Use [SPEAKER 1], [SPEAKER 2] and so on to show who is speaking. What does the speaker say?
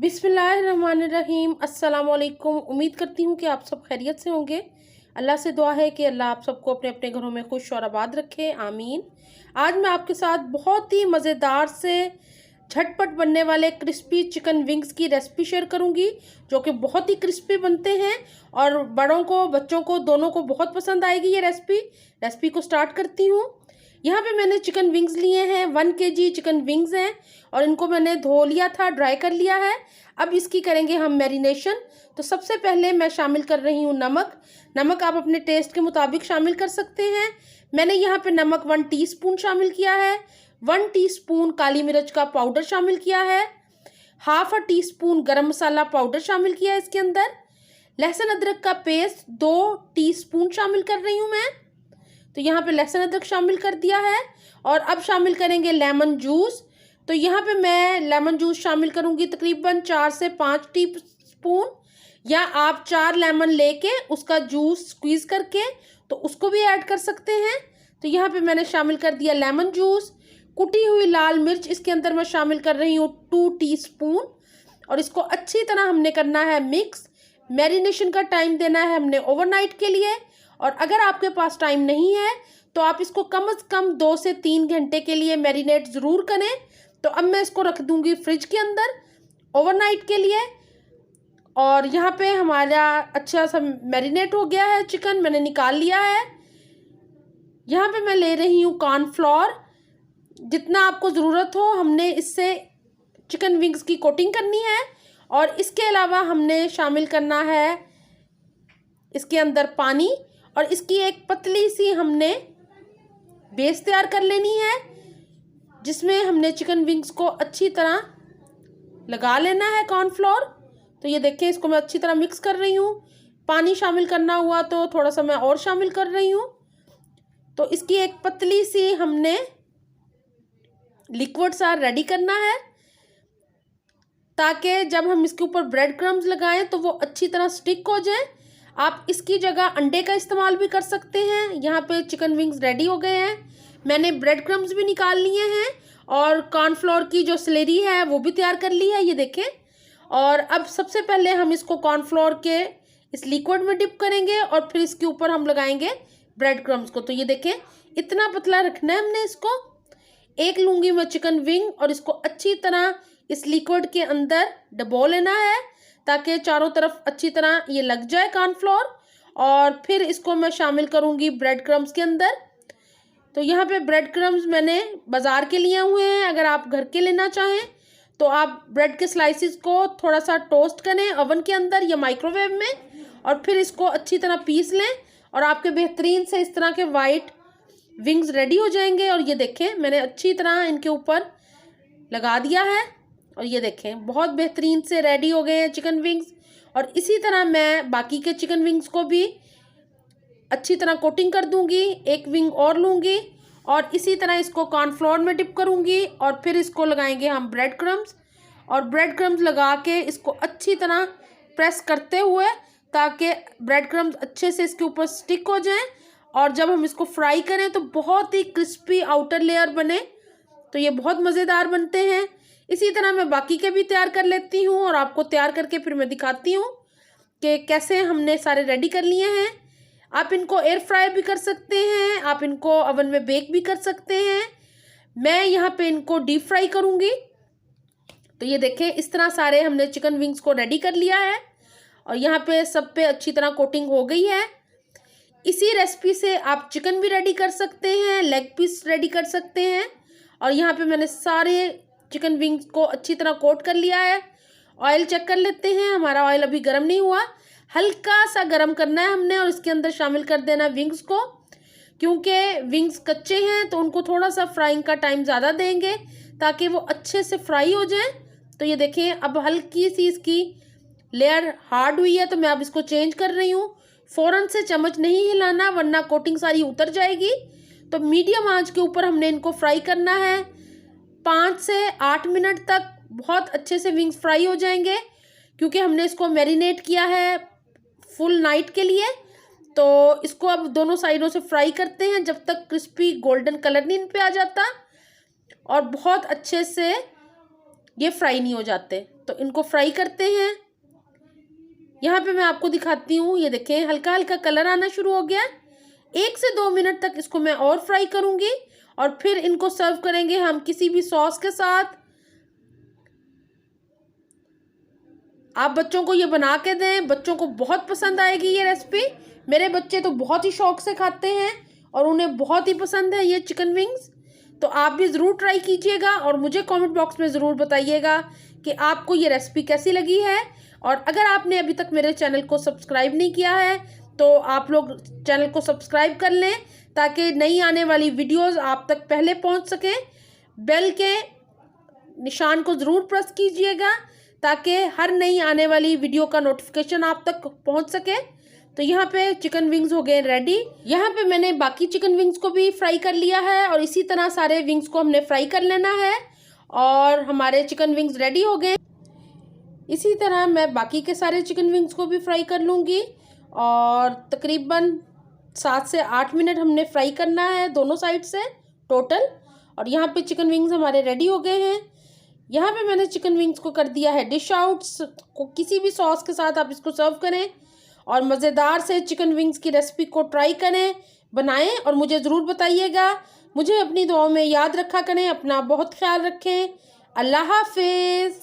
[SPEAKER 1] बिस्मिल्लाहिर्रहमानिर्रहीम। अस्सलामुअलैकुम। उम्मीद करती हूँ कि आप सब खैरियत से होंगे। अल्लाह से दुआ है कि अल्लाह आप सबको अपने अपने घरों में खुश और आबाद रखे, आमीन। आज मैं आपके साथ बहुत ही मज़ेदार से झटपट बनने वाले क्रिस्पी चिकन विंग्स की रेसिपी शेयर करूंगी, जो कि बहुत ही क्रिस्पी बनते हैं और बड़ों को बच्चों को दोनों को बहुत पसंद आएगी ये रेसिपी को स्टार्ट करती हूँ। यहाँ पे मैंने चिकन विंग्स लिए हैं, 1 kg चिकन विंग्स हैं और इनको मैंने धो लिया था, ड्राई कर लिया है। अब इसकी करेंगे हम मैरिनेशन। तो सबसे पहले मैं शामिल कर रही हूँ नमक आप अपने टेस्ट के मुताबिक शामिल कर सकते हैं। मैंने यहाँ पे नमक 1 टीस्पून शामिल किया है। 1 टीस्पून काली मिर्च का पाउडर शामिल किया है। ½ टीस्पून गरम मसाला पाउडर शामिल किया है इसके अंदर। लहसुन अदरक का पेस्ट 2 टीस्पून शामिल कर रही हूँ मैं। तो यहाँ पे लहसुन अदरक शामिल कर दिया है। और अब शामिल करेंगे लेमन जूस। तो यहाँ पे मैं लेमन जूस शामिल करूँगी तकरीबन 4 से 5 टीस्पून, या आप 4 लेमन लेके उसका जूस स्क्वीज़ करके तो उसको भी ऐड कर सकते हैं। तो यहाँ पे मैंने शामिल कर दिया लेमन जूस। कुटी हुई लाल मिर्च इसके अंदर मैं शामिल कर रही हूँ 2 टीस्पून, और इसको अच्छी तरह हमने करना है मिक्स। मैरिनेशन का टाइम देना है हमने ओवरनाइट के लिए, और अगर आपके पास टाइम नहीं है तो आप इसको कम से कम 2 से 3 घंटे के लिए मैरिनेट ज़रूर करें। तो अब मैं इसको रख दूंगी फ्रिज के अंदर ओवरनाइट के लिए। और यहाँ पे हमारा अच्छा सा मैरिनेट हो गया है चिकन, मैंने निकाल लिया है। यहाँ पे मैं ले रही हूँ कॉर्नफ्लोर, जितना आपको ज़रूरत हो। हमने इससे चिकन विंग्स की कोटिंग करनी है। और इसके अलावा हमने शामिल करना है इसके अंदर पानी, और इसकी एक पतली सी हमने बेस तैयार कर लेनी है, जिसमें हमने चिकन विंग्स को अच्छी तरह लगा लेना है कॉर्नफ्लोर। तो ये देखिए, इसको मैं अच्छी तरह मिक्स कर रही हूँ। पानी शामिल करना हुआ तो थोड़ा सा मैं और शामिल कर रही हूँ। तो इसकी एक पतली सी हमने लिक्विड सा रेडी करना है, ताकि जब हम इसके ऊपर ब्रेड क्रम्स लगाएं तो वो अच्छी तरह स्टिक हो जाए। आप इसकी जगह अंडे का इस्तेमाल भी कर सकते हैं। यहाँ पे चिकन विंग्स रेडी हो गए हैं। मैंने ब्रेड क्रम्स भी निकाल लिए हैं और कॉर्नफ्लोर की जो स्लेरी है वो भी तैयार कर ली है, ये देखें। और अब सबसे पहले हम इसको कॉर्नफ्लोर के इस लिक्विड में डिप करेंगे और फिर इसके ऊपर हम लगाएंगे ब्रेड क्रम्स को। तो ये देखें, इतना पतला रखना है हमने इसको। एक लूँगी मैं चिकन विंग और इसको अच्छी तरह इस लिक्विड के अंदर डबो लेना है, ताकि चारों तरफ अच्छी तरह ये लग जाए कॉर्नफ्लोर। और फिर इसको मैं शामिल करूँगी ब्रेड क्रम्स के अंदर। तो यहाँ पे ब्रेड क्रम्स मैंने बाज़ार के लिए हुए हैं। अगर आप घर के लेना चाहें तो आप ब्रेड के स्लाइसिस को थोड़ा सा टोस्ट करें ओवन के अंदर या माइक्रोवेव में, और फिर इसको अच्छी तरह पीस लें और आपके बेहतरीन से इस तरह के वाइट विंग्स रेडी हो जाएंगे। और ये देखें, मैंने अच्छी तरह इनके ऊपर लगा दिया है और ये देखें बहुत बेहतरीन से रेडी हो गए हैं चिकन विंग्स। और इसी तरह मैं बाकी के चिकन विंग्स को भी अच्छी तरह कोटिंग कर दूंगी। एक विंग और लूँगी और इसी तरह इसको कॉर्नफ्लोर में डिप करूँगी, और फिर इसको लगाएंगे हम ब्रेड क्रम्स। और ब्रेड क्रम्स लगा के इसको अच्छी तरह प्रेस करते हुए, ताकि ब्रेड क्रम्स अच्छे से इसके ऊपर स्टिक हो जाएं। और जब हम इसको फ्राई करें तो बहुत ही क्रिस्पी आउटर लेयर बने, तो ये बहुत मज़ेदार बनते हैं। इसी तरह मैं बाकी के भी तैयार कर लेती हूँ और आपको तैयार करके फिर मैं दिखाती हूँ कि कैसे हमने सारे रेडी कर लिए हैं। आप इनको एयर फ्राई भी कर सकते हैं, आप इनको ओवन में बेक भी कर सकते हैं। मैं यहाँ पे इनको डीप फ्राई करूँगी। तो ये देखें, इस तरह सारे हमने चिकन विंग्स को रेडी कर लिया है और यहाँ पे सब पे अच्छी तरह कोटिंग हो गई है। इसी रेसिपी से आप चिकन भी रेडी कर सकते हैं, लेग पीस रेडी कर सकते हैं। और यहाँ पे मैंने सारे चिकन विंग्स को अच्छी तरह कोट कर लिया है। ऑयल चेक कर लेते हैं, हमारा ऑयल अभी गर्म नहीं हुआ, हल्का सा गर्म करना है हमने। और इसके अंदर शामिल कर देना है विंग्स को, क्योंकि विंग्स कच्चे हैं तो उनको थोड़ा सा फ्राइंग का टाइम ज़्यादा देंगे ताकि वो अच्छे से फ्राई हो जाए। तो ये देखें, अब हल्की सी इसकी लेयर हार्ड हुई है, तो मैं अब इसको चेंज कर रही हूँ। फ़ौरन से चम्मच नहीं हिलाना, वरना कोटिंग सारी उतर जाएगी। तो मीडियम आंच के ऊपर हमने इनको फ्राई करना है 5 से 8 मिनट तक। बहुत अच्छे से विंग्स फ्राई हो जाएंगे, क्योंकि हमने इसको मैरिनेट किया है फुल नाइट के लिए। तो इसको अब दोनों साइडों से फ्राई करते हैं जब तक क्रिस्पी गोल्डन कलर नहीं इन पे आ जाता और बहुत अच्छे से ये फ्राई नहीं हो जाते। तो तो इनको फ्राई करते हैं। यहाँ पे मैं आपको दिखाती हूँ, ये देखें हल्का हल्का कलर आना शुरू हो गया। 1 से 2 मिनट तक इसको मैं और फ्राई करूँगी और फिर इनको सर्व करेंगे हम किसी भी सॉस के साथ। आप बच्चों को ये बना के दें, बच्चों को बहुत पसंद आएगी ये रेसिपी। मेरे बच्चे तो बहुत ही शौक से खाते हैं और उन्हें बहुत ही पसंद है ये चिकन विंग्स। तो आप भी ज़रूर ट्राई कीजिएगा और मुझे कमेंट बॉक्स में ज़रूर बताइएगा कि आपको ये रेसिपी कैसी लगी है। और अगर आपने अभी तक मेरे चैनल को सब्सक्राइब नहीं किया है तो आप लोग चैनल को सब्सक्राइब कर लें ताकि नई आने वाली वीडियोज़ आप तक पहले पहुँच सकें। बेल के निशान को ज़रूर प्रेस कीजिएगा ताकि हर नई आने वाली वीडियो का नोटिफिकेशन आप तक पहुंच सके। तो यहाँ पे चिकन विंग्स हो गए रेडी। यहाँ पे मैंने बाकी चिकन विंग्स को भी फ्राई कर लिया है और इसी तरह सारे विंग्स को हमने फ्राई कर लेना है और हमारे चिकन विंग्स रेडी हो गए। इसी तरह मैं बाकी के सारे चिकन विंग्स को भी फ्राई कर लूँगी और तकरीबन 7 से 8 मिनट हमने फ्राई करना है दोनों साइड से टोटल। और यहाँ पे चिकन विंग्स हमारे रेडी हो गए हैं। यहाँ पे मैंने चिकन विंग्स को कर दिया है डिश आउट। को किसी भी सॉस के साथ आप इसको सर्व करें और मज़ेदार से चिकन विंग्स की रेसिपी को ट्राई करें, बनाएं और मुझे ज़रूर बताइएगा। मुझे अपनी दुआओं में याद रखा करें। अपना बहुत ख्याल रखें। अल्लाह हाफिज़।